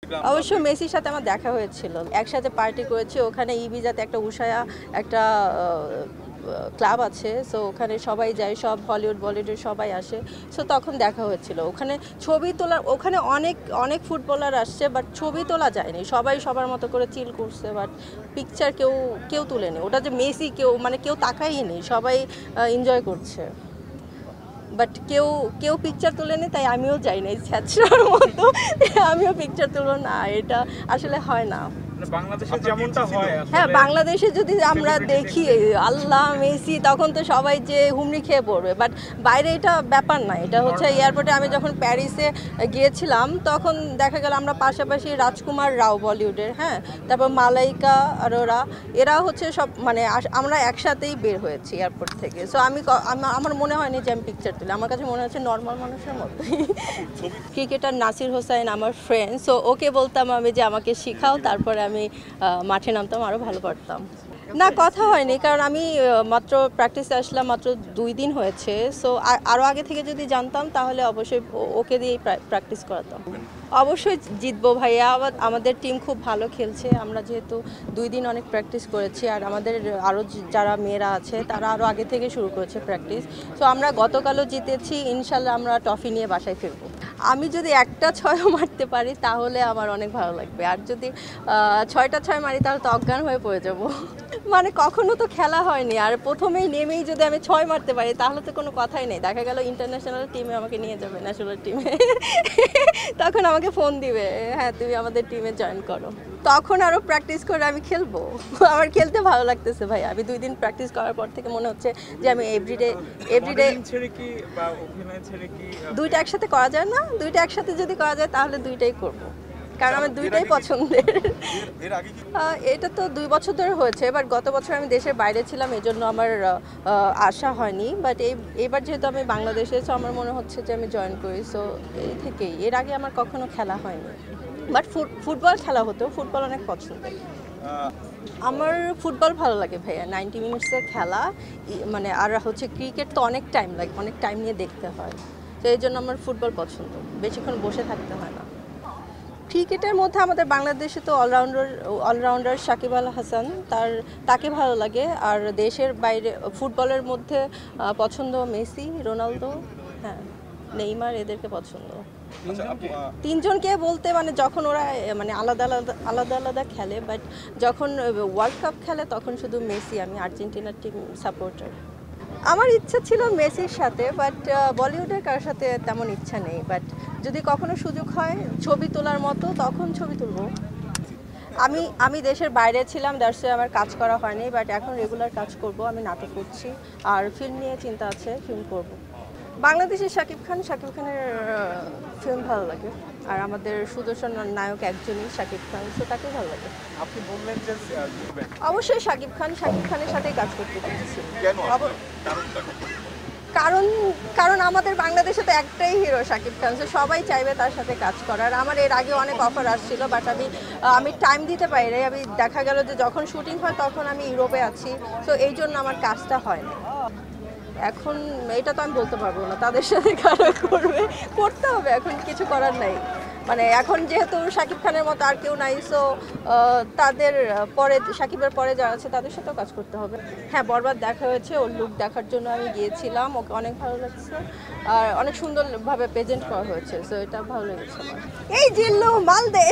অবশ্য মেসির সাথে আমার দেখা হয়েছিল, একসাথে পার্টি করেছি ওখানে ইবিজাতে একটা উষায়া একটা ক্লাব আছে, সো ওখানে সবাই যায়, সব বলিউডের সবাই আসে, সো তখন দেখা হয়েছিল। ওখানে ছবি তোলার, ওখানে অনেক অনেক ফুটবলার আসছে, বাট ছবি তোলা যায়নি, সবাই সবার মতো করে চিল করছে, বাট পিকচার কেউ কেউ তুলেনি। ওটা যে মেসি কেউ মানে কেউ তাকাই নেই, সবাই এনজয় করছে, বাট কেউ কেউ পিকচার তোলেনি, তাই আমিও যাই না ছ্যাঁচড়ার মতো আমিও পিকচার তুলব না, এটা আসলে হয় না। বাংলাদেশে যেমনটা হয়, হ্যাঁ, বাংলাদেশে যদি আমরা দেখি আল্লাহ মেসি, তখন তো সবাই যে হুমড়ি খেয়ে পড়বে, বাট বাইরে এটা ব্যাপার না। এটা হচ্ছে এয়ারপোর্টে আমি যখন প্যারিসে গিয়েছিলাম, তখন দেখা গেল আমরা পাশাপাশি রাজকুমার রাও বলিউডের, হ্যাঁ, তারপর মালাইকা আরোরা, এরা হচ্ছে সব মানে আমরা একসাথেই বের হয়েছি এয়ারপোর্ট থেকে। সো আমার মনে হয়নি যে আমি পিকচার তুলি, আমার কাছে মনে হচ্ছে নর্মাল মানুষের মতোই। ক্রিকেটার নাসির হোসাইন আমার ফ্রেন্ড, সো ওকে বলতাম আমি যে আমাকে শিখাও, তারপরে আমি মাঠে নামতাম, আরও ভালো পারতাম। না, কথা হয়নি, কারণ আমি মাত্র প্র্যাকটিসে আসলাম, মাত্র 2 দিন হয়েছে। সো আরও আগে থেকে যদি জানতাম তাহলে অবশ্যই ওকে দিয়েই প্র্যাকটিস করাতাম। অবশ্যই জিতবো ভাইয়া, আমাদের টিম খুব ভালো খেলছে, আমরা যেহেতু 2 দিন অনেক প্র্যাকটিস করেছি, আর আমাদের আরও যারা মেয়েরা আছে তারা আরও আগে থেকে শুরু করেছে প্র্যাকটিস। সো আমরা গতকালও জিতেছি, ইনশাল্লাহ আমরা ট্রফি নিয়ে বাসায় ফিরবো। আমি যদি একটা 6ও মারতে পারি তাহলে আমার অনেক ভালো লাগবে, আর যদি 6টা 6 মারি তাহলে তো অজ্ঞান হয়ে পড়ে যাব। মানে কখনো তো খেলা হয়নি, আর প্রথমেই নেমেই যদি আমি 6 মারতে পারি তাহলে তো কোনো কথাই নেই। দেখা গেল ইন্টারন্যাশনাল টিমে আমাকে নিয়ে যাবে, ন্যাশনাল টিমে তখন আমাকে ফোন দিবে, হ্যাঁ তুমি আমাদের টিমে জয়েন করো। তখন আরও প্র্যাকটিস করে আমি খেলবো। আমার খেলতে ভালো লাগতেছে ভাই, আমি 2 দিন প্র্যাকটিস করার পর থেকে মনে হচ্ছে যে আমি এভরিডে ছেড়ে কি বা অভিনয় ছেড়ে কি দুইটা একসাথে করা যায় না? দুইটা একসাথে যদি করা যায় তাহলে দুইটাই করব, কারণ আমার দুইটাই পছন্দের। এটা তো 2 বছর ধরে হয়েছে, এবার গত বছর আমি দেশের বাইরে ছিলাম, এই জন্য আমার আসা হয়নি, বাট এবার যেহেতু আমি বাংলাদেশে, সো আমার মনে হচ্ছে যে আমি জয়েন করি। সো এই থেকেই, এর আগে আমার কখনো খেলা হয়নি, বাট ফুটবল খেলা হতো, ফুটবল অনেক পছন্দের। আমার ফুটবল ভালো লাগে ভাইয়া, 90 মিনিটসের খেলা, মানে আর হচ্ছে ক্রিকেট তো অনেক টাইম লাগে, অনেক টাইম নিয়ে দেখতে হয়, তো এই জন্য আমার ফুটবল পছন্দ, বেশিক্ষণ বসে থাকতে হয় না। ক্রিকেটের মধ্যে আমাদের বাংলাদেশে তো অলরাউন্ডার সাকিব আল হাসান, তাকে ভালো লাগে, আর দেশের বাইরে ফুটবলের মধ্যে পছন্দ মেসি, রোনালদো, হ্যাঁ, নেইমার, এদেরকে পছন্দ। 3জনকে বলতে মানে যখন ওরা মানে আলাদা আলাদা আলাদা খেলে, বাট যখন ওয়ার্ল্ড কাপ খেলে তখন শুধু মেসি, আমি আর্জেন্টিনার টিম সাপোর্টার। আমার ইচ্ছা ছিল মেসির সাথে, বাট বলিউডের কারোর সাথে তেমন ইচ্ছা নেই, বাট যদি কখনো সুযোগ হয় ছবি তোলার মতো তখন ছবি তুলব। আমি দেশের বাইরে ছিলাম, দ্যাটস ওয়াই আমার কাজ করা হয়নি, বাট এখন রেগুলার কাজ করব, আমি নাটক করছি, আর ফিল্ম নিয়ে চিন্তা আছে, ফিল্ম করব। বাংলাদেশের শাকিব খানের ফিল্ম ভালো লাগে, আর আমাদের সুদর্শন নায়ক একজনই শাকিব খান, তো তাকেও ভালো লাগে। আপনি বললেন যে অবশ্যই শাকিব খানের সাথেই কাজ করতে চাইছি। কেন? কারণ আমাদের বাংলাদেশে তো একটাই হিরো শাকিব খান, তো সবাই চাইবে তার সাথে কাজ করার। আমার এর আগে অনেক অফার আসছিল, বাট আমি টাইম দিতে পারি নাই। আমি দেখা গেল যে যখন শুটিং হয় তখন আমি ইউরোপে আছি, তো এই জন্য আমার কাজটা হয় না। এখন এটা তো আমি বলতে পারবো না তাদের সাথে কারা করতে হবে, এখন কিছু করার নাই। মানে এখন যেহেতু শাকিব খানের মতো আর কেউ নাই, সো তাদের পরে, শাকিবের পরে যারা আছে তাদের সাথেও কাজ করতে হবে। হ্যাঁ, বরবাদ দেখা হয়েছে, ওর লুক দেখার জন্য আমি গিয়েছিলাম, ওকে অনেক ভালো লাগছে, আর অনেক সুন্দরভাবে প্রেজেন্ট করা হয়েছে, সো এটা ভালো লেগেছে আমার। এই জিল্লু মাল দে।